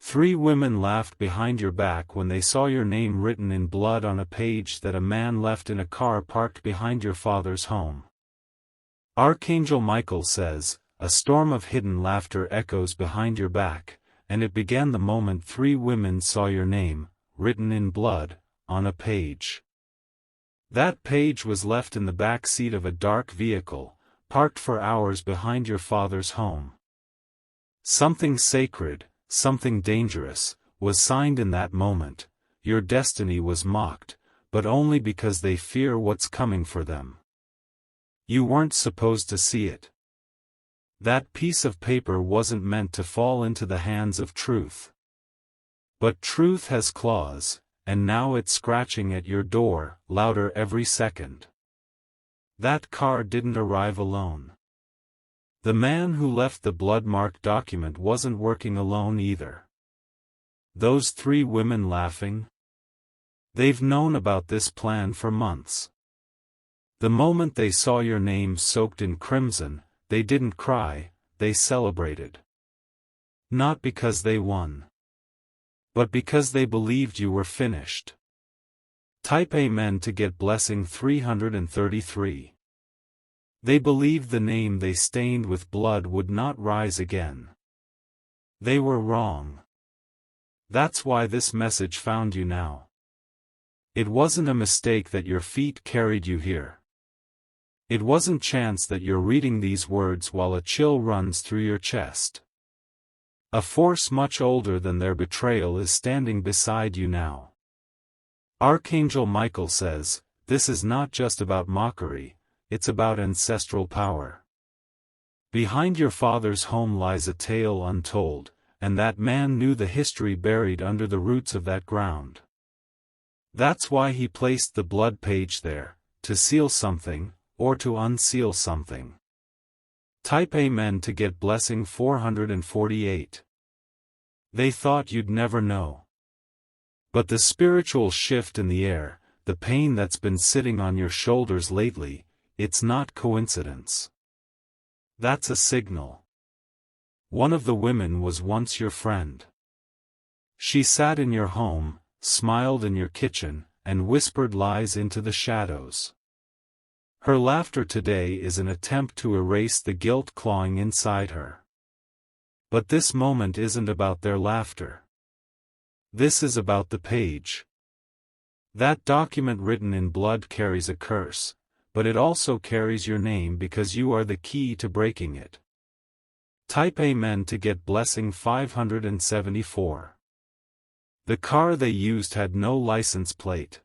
3 women laughed behind your back when they saw your name written in blood on a page that a man left in a car parked behind your father's home. Archangel Michael says, a storm of hidden laughter echoes behind your back, and it began the moment 3 women saw your name, written in blood, on a page. That page was left in the back seat of a dark vehicle, parked for hours behind your father's home. Something sacred, something dangerous, was signed in that moment. Your destiny was mocked, but only because they fear what's coming for them. You weren't supposed to see it. That piece of paper wasn't meant to fall into the hands of truth. But truth has claws, and now it's scratching at your door, louder every second. That car didn't arrive alone. The man who left the blood-marked document wasn't working alone either. Those 3 women laughing? They've known about this plan for months. The moment they saw your name soaked in crimson, they didn't cry, they celebrated. Not because they won, but because they believed you were finished. Type Amen to get blessing 333. They believed the name they stained with blood would not rise again. They were wrong. That's why this message found you now. It wasn't a mistake that your feet carried you here. It wasn't chance that you're reading these words while a chill runs through your chest. A force much older than their betrayal is standing beside you now. Archangel Michael says, this is not just about mockery, it's about ancestral power. Behind your father's home lies a tale untold, and that man knew the history buried under the roots of that ground. That's why he placed the blood page there, to seal something, or to unseal something. Type Amen to get blessing 448. They thought you'd never know. But the spiritual shift in the air, the pain that's been sitting on your shoulders lately, it's not coincidence. That's a signal. One of the women was once your friend. She sat in your home, smiled in your kitchen, and whispered lies into the shadows. Her laughter today is an attempt to erase the guilt clawing inside her. But this moment isn't about their laughter. This is about the page. That document written in blood carries a curse, but it also carries your name because you are the key to breaking it. Type Amen to get blessing 574. The car they used had no license plate.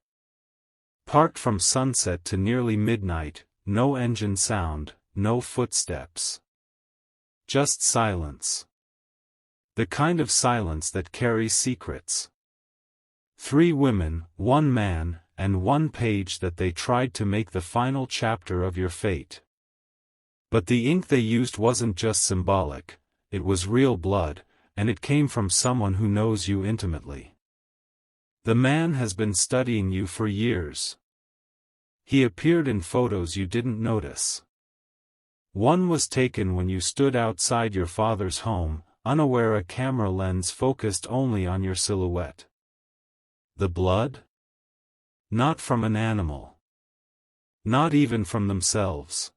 Parked from sunset to nearly midnight, no engine sound, no footsteps. Just silence. The kind of silence that carries secrets. 3 women, 1 man, and 1 page that they tried to make the final chapter of your fate. But the ink they used wasn't just symbolic, it was real blood, and it came from someone who knows you intimately. The man has been studying you for years. He appeared in photos you didn't notice. One was taken when you stood outside your father's home, unaware a camera lens focused only on your silhouette. The blood? Not from an animal. Not even from themselves.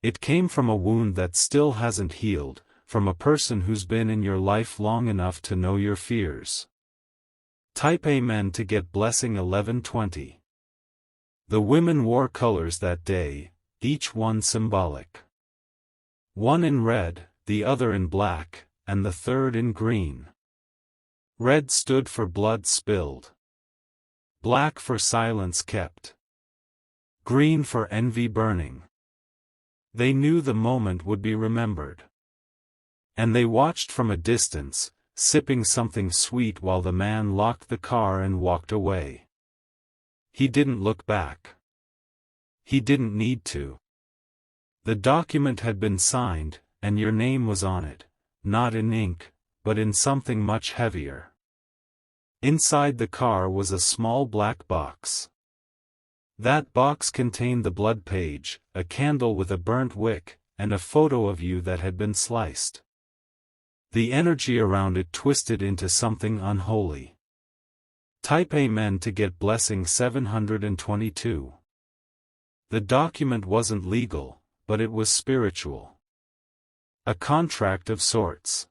It came from a wound that still hasn't healed, from a person who's been in your life long enough to know your fears. Type Amen to get blessing 1120. The women wore colors that day, each one symbolic. One in red, the other in black, and the third in green. Red stood for blood spilled. Black for silence kept. Green for envy burning. They knew the moment would be remembered. And they watched from a distance, sipping something sweet while the man locked the car and walked away. He didn't look back. He didn't need to. The document had been signed, and your name was on it, not in ink, but in something much heavier. Inside the car was a small black box. That box contained the blood page, a candle with a burnt wick, and a photo of you that had been sliced. The energy around it twisted into something unholy. Type Amen to get blessing 722. The document wasn't legal, but it was spiritual. A contract of sorts.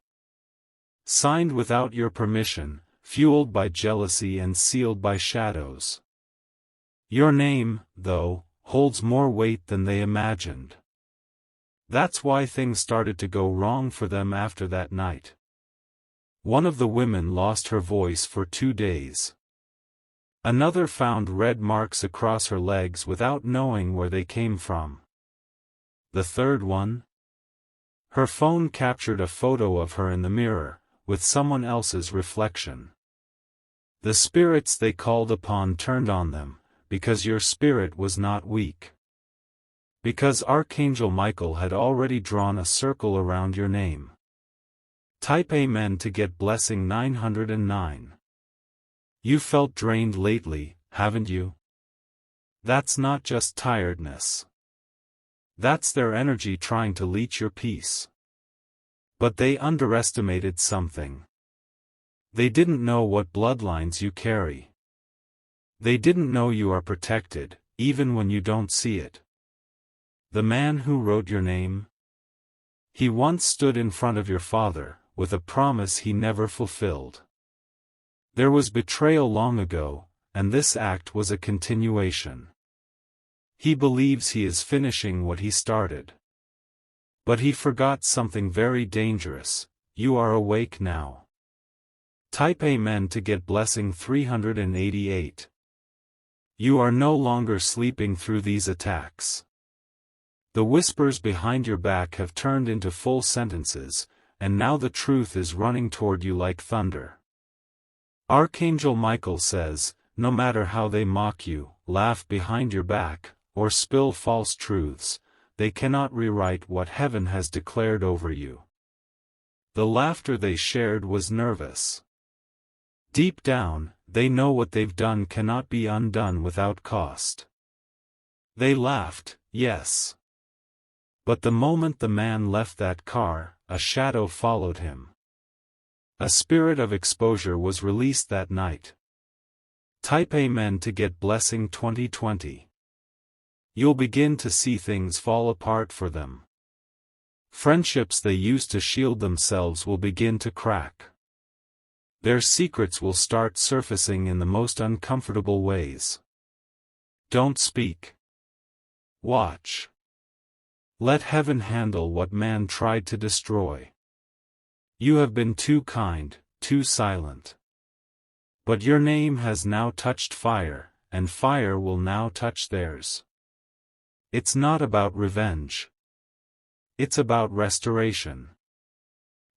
Signed without your permission, fueled by jealousy and sealed by shadows. Your name, though, holds more weight than they imagined. That's why things started to go wrong for them after that night. One of the women lost her voice for 2 days. Another found red marks across her legs without knowing where they came from. The third one? Her phone captured a photo of her in the mirror, with someone else's reflection. The spirits they called upon turned on them, because your spirit was not weak. Because Archangel Michael had already drawn a circle around your name. Type Amen to get blessing 909. You felt drained lately, haven't you? That's not just tiredness. That's their energy trying to leech your peace. But they underestimated something. They didn't know what bloodlines you carry. They didn't know you are protected, even when you don't see it. The man who wrote your name? He once stood in front of your father, with a promise he never fulfilled. There was betrayal long ago, and this act was a continuation. He believes he is finishing what he started. But he forgot something very dangerous. You are awake now. Type Amen to get blessing 388. You are no longer sleeping through these attacks. The whispers behind your back have turned into full sentences, and now the truth is running toward you like thunder. Archangel Michael says, no matter how they mock you, laugh behind your back, or spill false truths, they cannot rewrite what heaven has declared over you. The laughter they shared was nervous. Deep down, they know what they've done cannot be undone without cost. They laughed, yes. But the moment the man left that car, a shadow followed him. A spirit of exposure was released that night. Type Amen to get blessing 2020. You'll begin to see things fall apart for them. Friendships they used to shield themselves will begin to crack. Their secrets will start surfacing in the most uncomfortable ways. Don't speak. Watch. Let heaven handle what man tried to destroy. You have been too kind, too silent. But your name has now touched fire, and fire will now touch theirs. It's not about revenge. It's about restoration.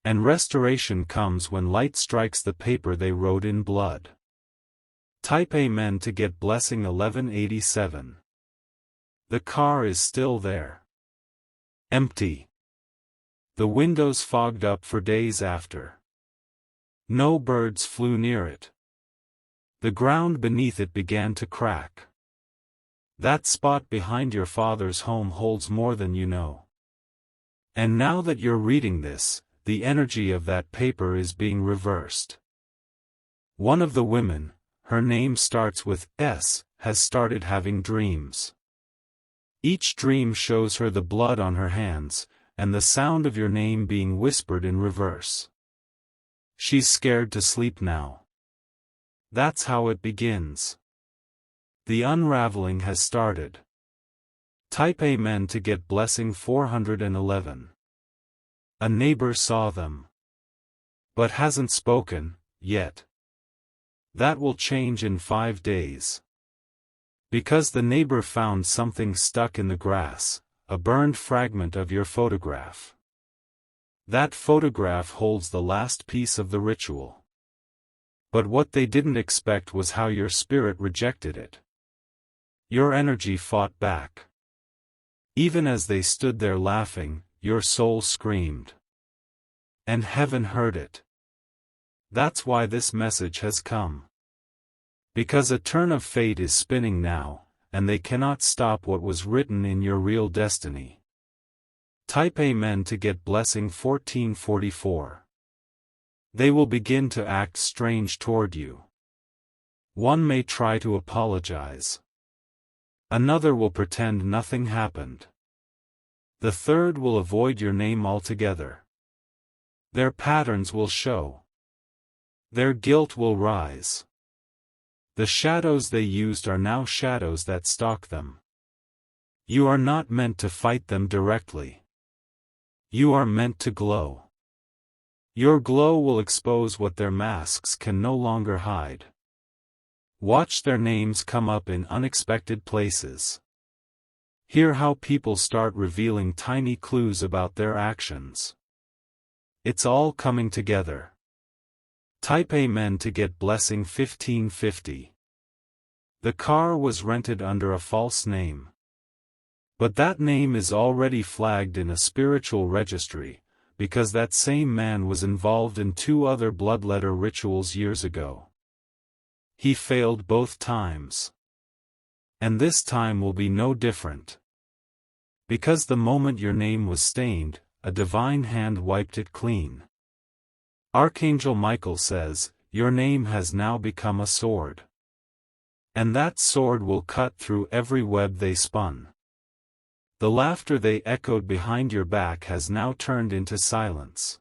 And restoration comes when light strikes the paper they wrote in blood. Type Amen to get blessing 1187. The car is still there. Empty. The windows fogged up for days after. No birds flew near it. The ground beneath it began to crack. That spot behind your father's home holds more than you know. And now that you're reading this, the energy of that paper is being reversed. One of the women, her name starts with S, has started having dreams. Each dream shows her the blood on her hands, and the sound of your name being whispered in reverse. She's scared to sleep now. That's how it begins. The unraveling has started. Type Amen to get blessing 411. A neighbor saw them. But hasn't spoken, yet. That will change in 5 days. Because the neighbor found something stuck in the grass, a burned fragment of your photograph. That photograph holds the last piece of the ritual. But what they didn't expect was how your spirit rejected it. Your energy fought back. Even as they stood there laughing, your soul screamed. And heaven heard it. That's why this message has come. Because a turn of fate is spinning now, and they cannot stop what was written in your real destiny. Type Amen to get blessing 1444. They will begin to act strange toward you. One may try to apologize. Another will pretend nothing happened. The third will avoid your name altogether. Their patterns will show. Their guilt will rise. The shadows they used are now shadows that stalk them. You are not meant to fight them directly. You are meant to glow. Your glow will expose what their masks can no longer hide. Watch their names come up in unexpected places. Hear how people start revealing tiny clues about their actions. It's all coming together. Type Amen to get blessing 1550. The car was rented under a false name. But that name is already flagged in a spiritual registry, because that same man was involved in 2 other bloodletter rituals years ago. He failed both times. And this time will be no different. Because the moment your name was stained, a divine hand wiped it clean. Archangel Michael says, your name has now become a sword. And that sword will cut through every web they spun. The laughter they echoed behind your back has now turned into silence.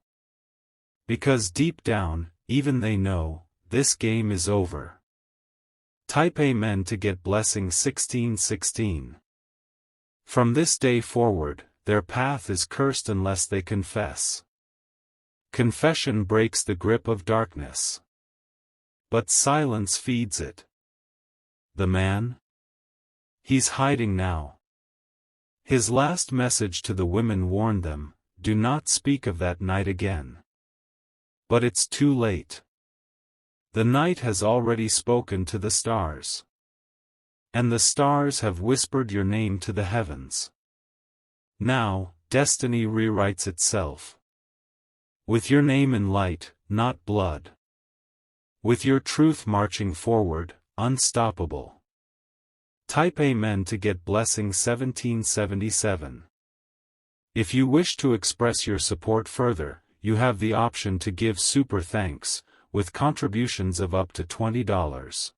Because deep down, even they know, this game is over. Type Amen to get blessing 1616. From this day forward, their path is cursed unless they confess. Confession breaks the grip of darkness. But silence feeds it. The man? He's hiding now. His last message to the women warned them, do not speak of that night again. But it's too late. The night has already spoken to the stars. And the stars have whispered your name to the heavens. Now, destiny rewrites itself. With your name in light, not blood. With your truth marching forward, unstoppable. Type Amen to get blessing 1777. If you wish to express your support further, you have the option to give super thanks, with contributions of up to $20.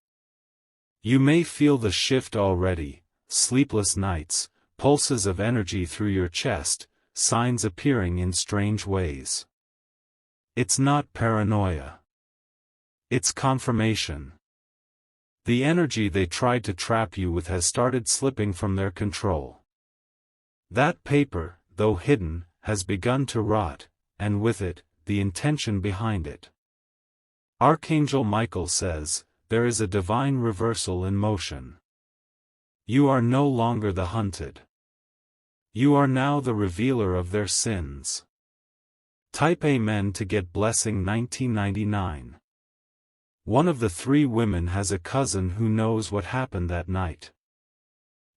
You may feel the shift already, sleepless nights, pulses of energy through your chest, signs appearing in strange ways. It's not paranoia. It's confirmation. The energy they tried to trap you with has started slipping from their control. That paper, though hidden, has begun to rot, and with it, the intention behind it. Archangel Michael says, there is a divine reversal in motion. You are no longer the hunted. You are now the revealer of their sins. Type Amen to get blessing 1999. One of the 3 women has a cousin who knows what happened that night.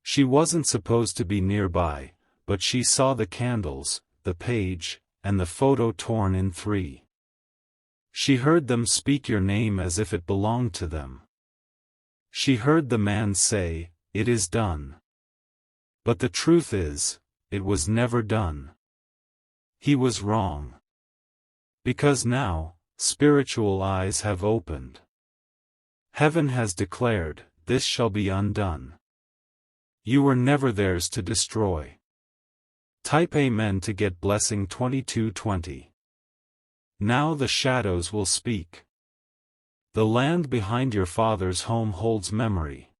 She wasn't supposed to be nearby, but she saw the candles, the page, and the photo torn in 3. She heard them speak your name as if it belonged to them. She heard the man say, it is done. But the truth is, it was never done. He was wrong. Because now, spiritual eyes have opened. Heaven has declared, this shall be undone. You were never theirs to destroy. Type Amen to get blessing 2220. Now the shadows will speak. The land behind your father's home holds memory.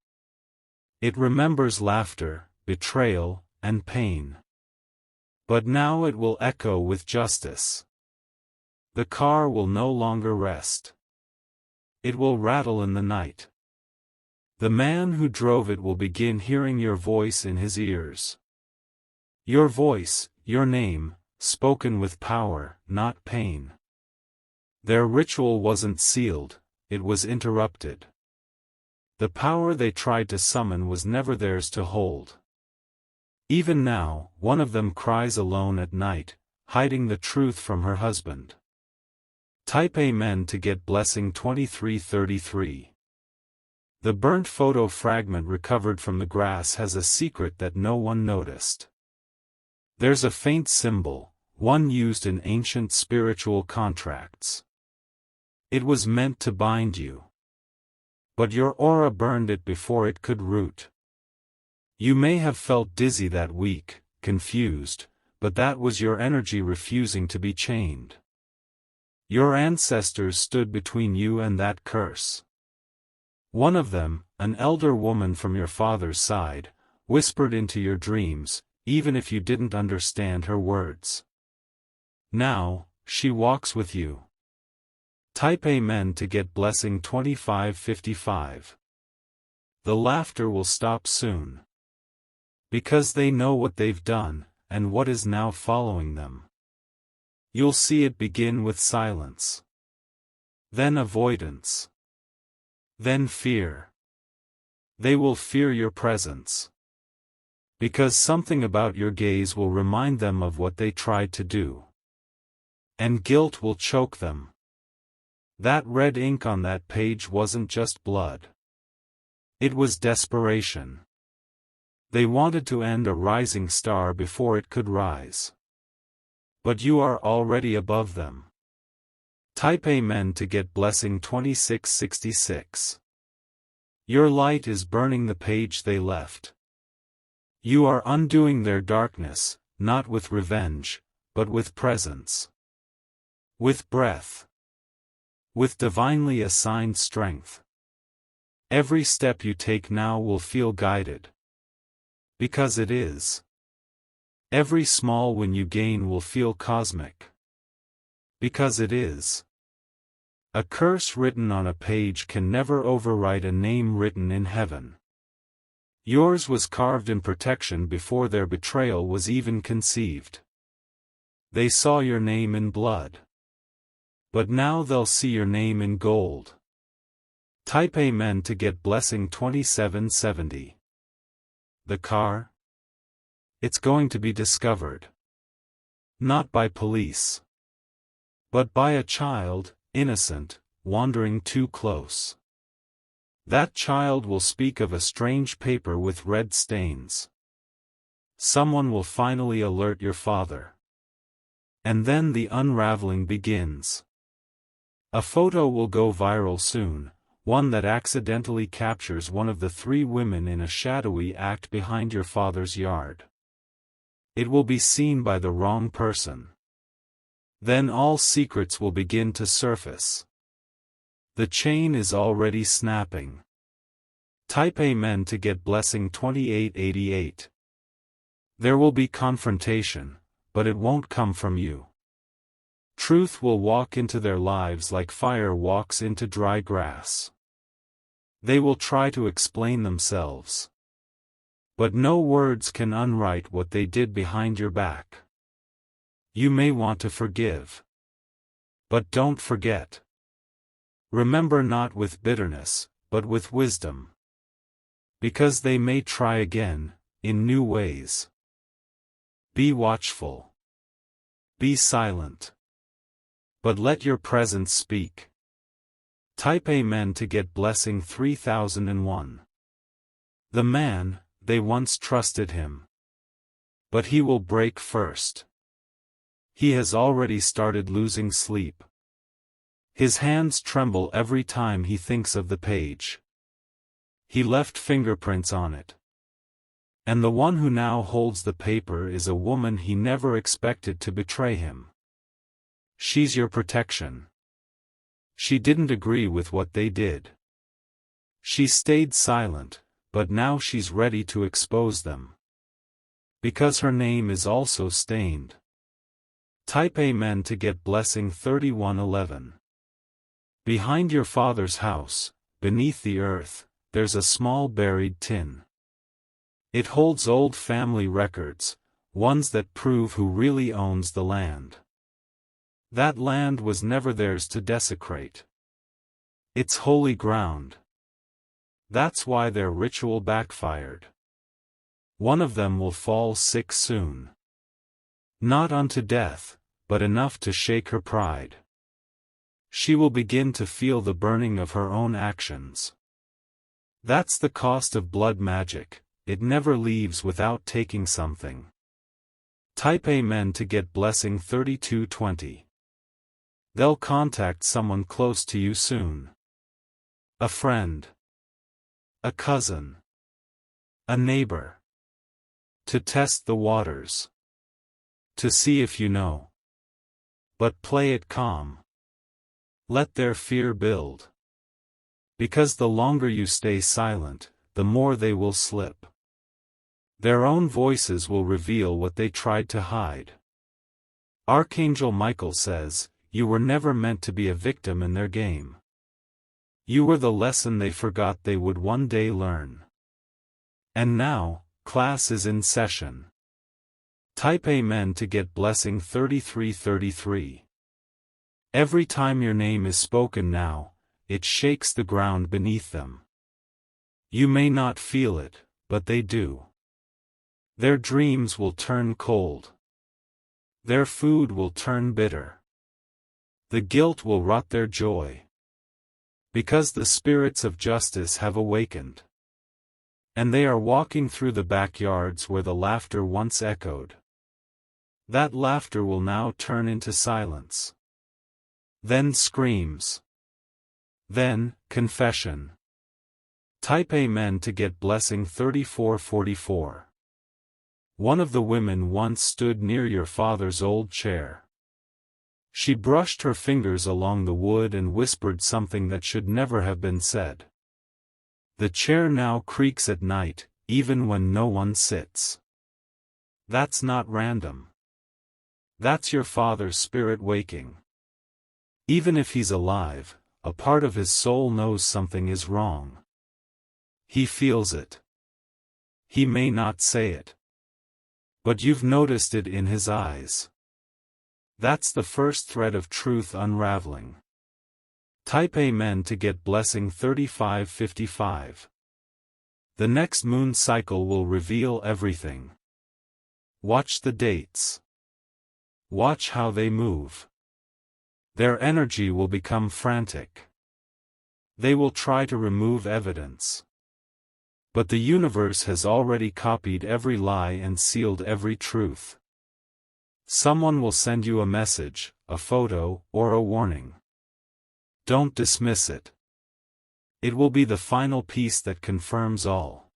It remembers laughter, betrayal, and pain. But now it will echo with justice. The car will no longer rest. It will rattle in the night. The man who drove it will begin hearing your voice in his ears. Your voice, your name, spoken with power, not pain. Their ritual wasn't sealed, it was interrupted. The power they tried to summon was never theirs to hold. Even now, one of them cries alone at night, hiding the truth from her husband. Type Amen to get blessing 2333. The burnt photo fragment recovered from the grass has a secret that no one noticed. There's a faint symbol, one used in ancient spiritual contracts. It was meant to bind you. But your aura burned it before it could root. You may have felt dizzy that week, confused, but that was your energy refusing to be chained. Your ancestors stood between you and that curse. One of them, an elder woman from your father's side, whispered into your dreams, even if you didn't understand her words. Now, she walks with you. Type Amen to get blessing 2555. The laughter will stop soon. Because they know what they've done, and what is now following them. You'll see it begin with silence. Then avoidance. Then fear. They will fear your presence. Because something about your gaze will remind them of what they tried to do. And guilt will choke them. That red ink on that page wasn't just blood. It was desperation. They wanted to end a rising star before it could rise. But you are already above them. Type Amen to get blessing 2666. Your light is burning the page they left. You are undoing their darkness, not with revenge, but with presence. With breath. With divinely assigned strength. Every step you take now will feel guided. Because it is. Every small win you gain will feel cosmic. Because it is. A curse written on a page can never overwrite a name written in heaven. Yours was carved in protection before their betrayal was even conceived. They saw your name in blood. But now they'll see your name in gold. Type Amen to get blessing 2770. The car? It's going to be discovered. Not by police. But by a child, innocent, wandering too close. That child will speak of a strange paper with red stains. Someone will finally alert your father. And then the unraveling begins. A photo will go viral soon, one that accidentally captures one of the 3 women in a shadowy act behind your father's yard. It will be seen by the wrong person. Then all secrets will begin to surface. The chain is already snapping. Type Amen to get blessing 2888. There will be confrontation, but it won't come from you. Truth will walk into their lives like fire walks into dry grass. They will try to explain themselves. But no words can unwrite what they did behind your back. You may want to forgive. But don't forget. Remember not with bitterness, but with wisdom. Because they may try again, in new ways. Be watchful. Be silent. But let your presence speak. Type Amen to get blessing 3001. The man, they once trusted him. But he will break first. He has already started losing sleep. His hands tremble every time he thinks of the page. He left fingerprints on it. And the one who now holds the paper is a woman he never expected to betray him. She's your protection. She didn't agree with what they did. She stayed silent, but now she's ready to expose them. Because her name is also stained. Type Amen to get blessing 3111. Behind your father's house, beneath the earth, there's a small buried tin. It holds old family records, ones that prove who really owns the land. That land was never theirs to desecrate. It's holy ground. That's why their ritual backfired. One of them will fall sick soon. Not unto death, but enough to shake her pride. She will begin to feel the burning of her own actions. That's the cost of blood magic, it never leaves without taking something. Type Amen to get blessing 3220. They'll contact someone close to you soon. A friend. A cousin. A neighbor. To test the waters. To see if you know. But play it calm. Let their fear build. Because the longer you stay silent, the more they will slip. Their own voices will reveal what they tried to hide. Archangel Michael says, you were never meant to be a victim in their game. You were the lesson they forgot they would one day learn. And now, class is in session. Type Amen to get blessing 3333. Every time your name is spoken now, it shakes the ground beneath them. You may not feel it, but they do. Their dreams will turn cold. Their food will turn bitter. The guilt will rot their joy. Because the spirits of justice have awakened. And they are walking through the backyards where the laughter once echoed. That laughter will now turn into silence. Then screams. Then, confession. Type Amen to get blessing 3444. One of the women once stood near your father's old chair. She brushed her fingers along the wood and whispered something that should never have been said. The chair now creaks at night, even when no one sits. That's not random. That's your father's spirit waking. Even if he's alive, a part of his soul knows something is wrong. He feels it. He may not say it. But you've noticed it in his eyes. That's the first thread of truth unraveling. Type Amen to get blessing 3555. The next moon cycle will reveal everything. Watch the dates. Watch how they move. Their energy will become frantic. They will try to remove evidence. But the universe has already copied every lie and sealed every truth. Someone will send you a message, a photo, or a warning. Don't dismiss it. It will be the final piece that confirms all.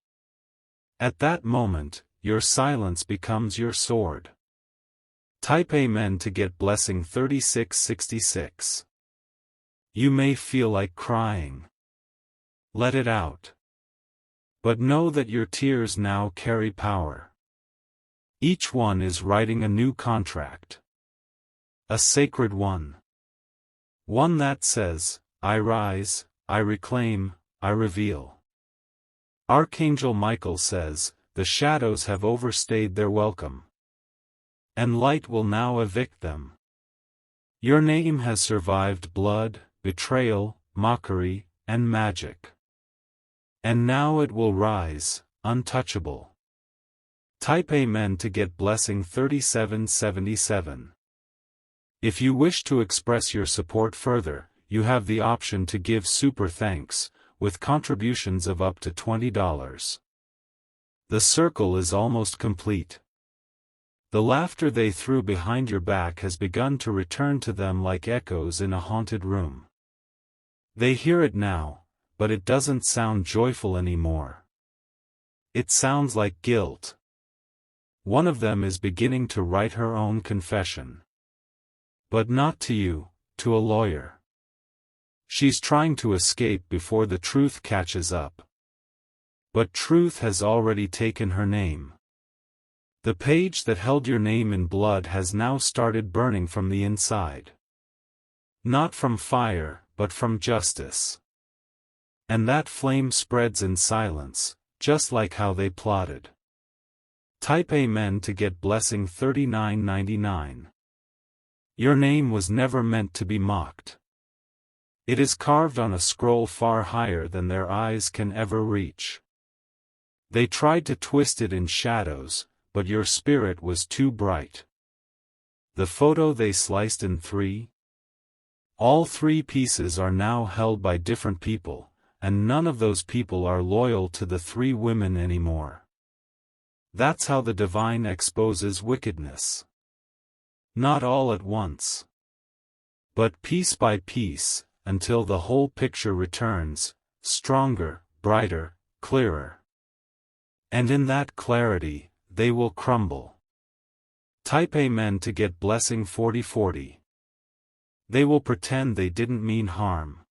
At that moment, your silence becomes your sword. Type Amen to get blessing 3666. You may feel like crying. Let it out. But know that your tears now carry power. Each one is writing a new contract. A sacred one. One that says, I rise, I reclaim, I reveal. Archangel Michael says, the shadows have overstayed their welcome. And light will now evict them. Your name has survived blood, betrayal, mockery, and magic. And now it will rise, untouchable. Type Amen to get blessing 3777. If you wish to express your support further, you have the option to give super thanks, with contributions of up to $20. The circle is almost complete. The laughter they threw behind your back has begun to return to them like echoes in a haunted room. They hear it now, but it doesn't sound joyful anymore. It sounds like guilt. One of them is beginning to write her own confession. But not to you, to a lawyer. She's trying to escape before the truth catches up. But truth has already taken her name. The page that held your name in blood has now started burning from the inside. Not from fire, but from justice. And that flame spreads in silence, just like how they plotted. Type Amen to get blessing 3999. Your name was never meant to be mocked. It is carved on a scroll far higher than their eyes can ever reach. They tried to twist it in shadows, but your spirit was too bright. The photo they sliced in three? All three pieces are now held by different people, and none of those people are loyal to the three women anymore. That's how the divine exposes wickedness. Not all at once. But piece by piece, until the whole picture returns, stronger, brighter, clearer. And in that clarity, they will crumble. Type Amen to get blessing 4040. They will pretend they didn't mean harm.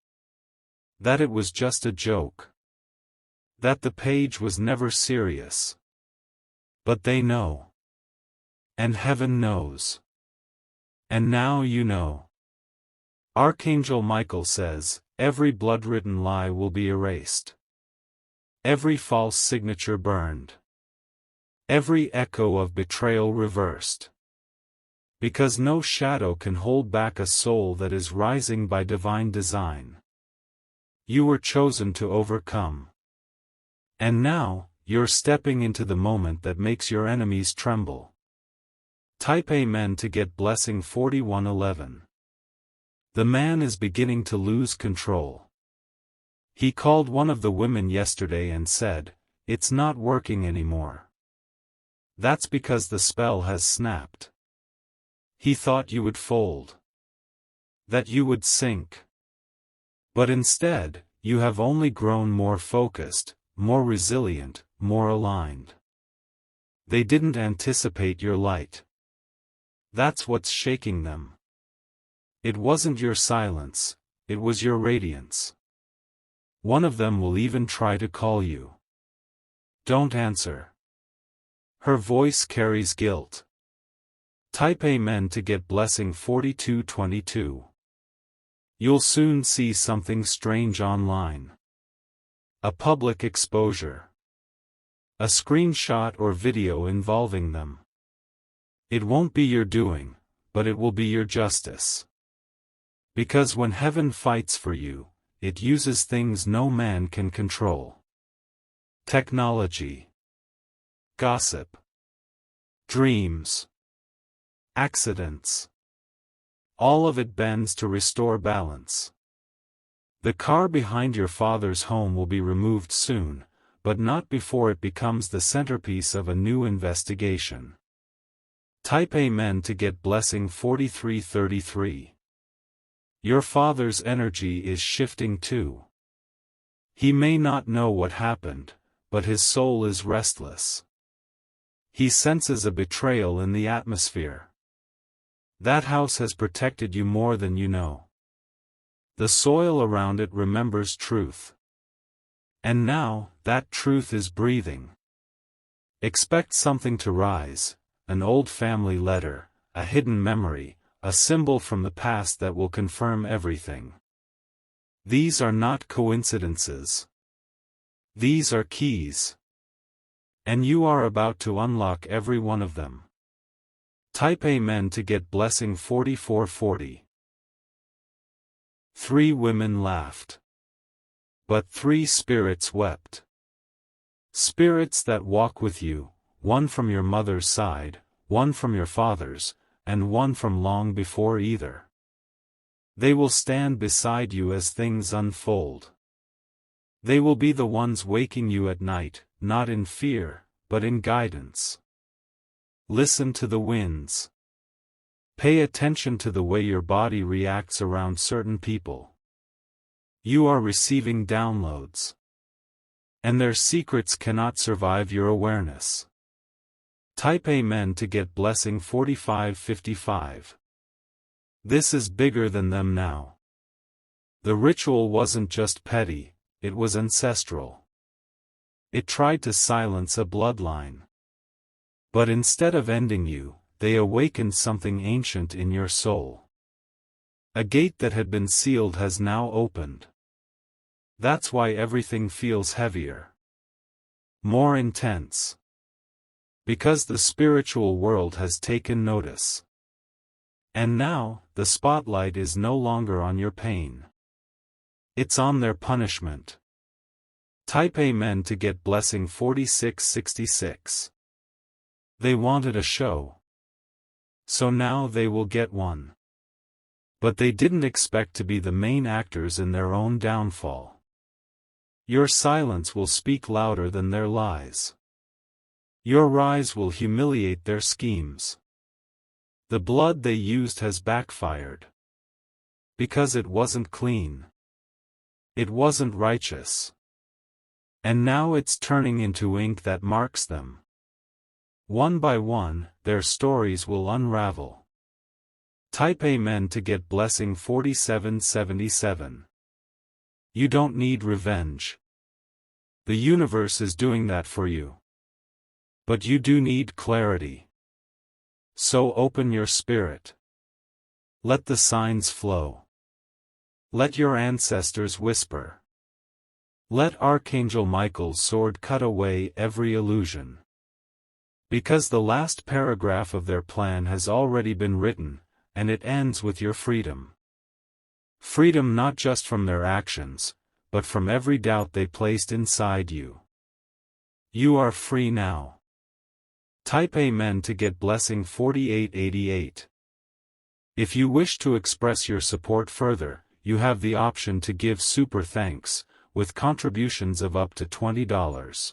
That it was just a joke. That the page was never serious. But they know. And heaven knows. And now you know. Archangel Michael says, every blood-written lie will be erased. Every false signature burned. Every echo of betrayal reversed. Because no shadow can hold back a soul that is rising by divine design. You were chosen to overcome. And now, you're stepping into the moment that makes your enemies tremble. Type Amen to get blessing 4111. The man is beginning to lose control. He called one of the women yesterday and said, "It's not working anymore." That's because the spell has snapped. He thought you would fold. That you would sink. But instead, you have only grown more focused, more resilient, more aligned. They didn't anticipate your light. That's what's shaking them. It wasn't your silence, it was your radiance. One of them will even try to call you. Don't answer. Her voice carries guilt. Type Amen to get blessing 4222. You'll soon see something strange online. A public exposure. A screenshot or video involving them. It won't be your doing, but it will be your justice. Because when heaven fights for you, it uses things no man can control. Technology. Gossip. Dreams. Accidents. All of it bends to restore balance. The car behind your father's home will be removed soon, but not before it becomes the centerpiece of a new investigation. Type Amen to get blessing 4333. Your father's energy is shifting too. He may not know what happened, but his soul is restless. He senses a betrayal in the atmosphere. That house has protected you more than you know. The soil around it remembers truth. And now, that truth is breathing. Expect something to rise, an old family letter, a hidden memory, a symbol from the past that will confirm everything. These are not coincidences. These are keys. And you are about to unlock every one of them. Type Amen to get blessing 4440. 3 women laughed. But 3 spirits wept. Spirits that walk with you, one from your mother's side, one from your father's, and one from long before either. They will stand beside you as things unfold. They will be the ones waking you at night, not in fear, but in guidance. Listen to the winds. Pay attention to the way your body reacts around certain people. You are receiving downloads. And their secrets cannot survive your awareness. Type Amen to get blessing 4555. This is bigger than them now. The ritual wasn't just petty, it was ancestral. It tried to silence a bloodline. But instead of ending you, they awakened something ancient in your soul. A gate that had been sealed has now opened. That's why everything feels heavier. More intense. Because the spiritual world has taken notice. And now, the spotlight is no longer on your pain. It's on their punishment. Type Amen to get blessing 4666. They wanted a show. So now they will get one. But they didn't expect to be the main actors in their own downfall. Your silence will speak louder than their lies. Your rise will humiliate their schemes. The blood they used has backfired. Because it wasn't clean. It wasn't righteous. And now it's turning into ink that marks them. One by one, their stories will unravel. Type Amen to get blessing 4777. You don't need revenge. The universe is doing that for you. But you do need clarity. So open your spirit. Let the signs flow. Let your ancestors whisper. Let Archangel Michael's sword cut away every illusion. Because the last paragraph of their plan has already been written, and it ends with your freedom. Freedom not just from their actions, but from every doubt they placed inside you. You are free now. Type Amen to get blessing 4888. If you wish to express your support further, you have the option to give super thanks, with contributions of up to $20.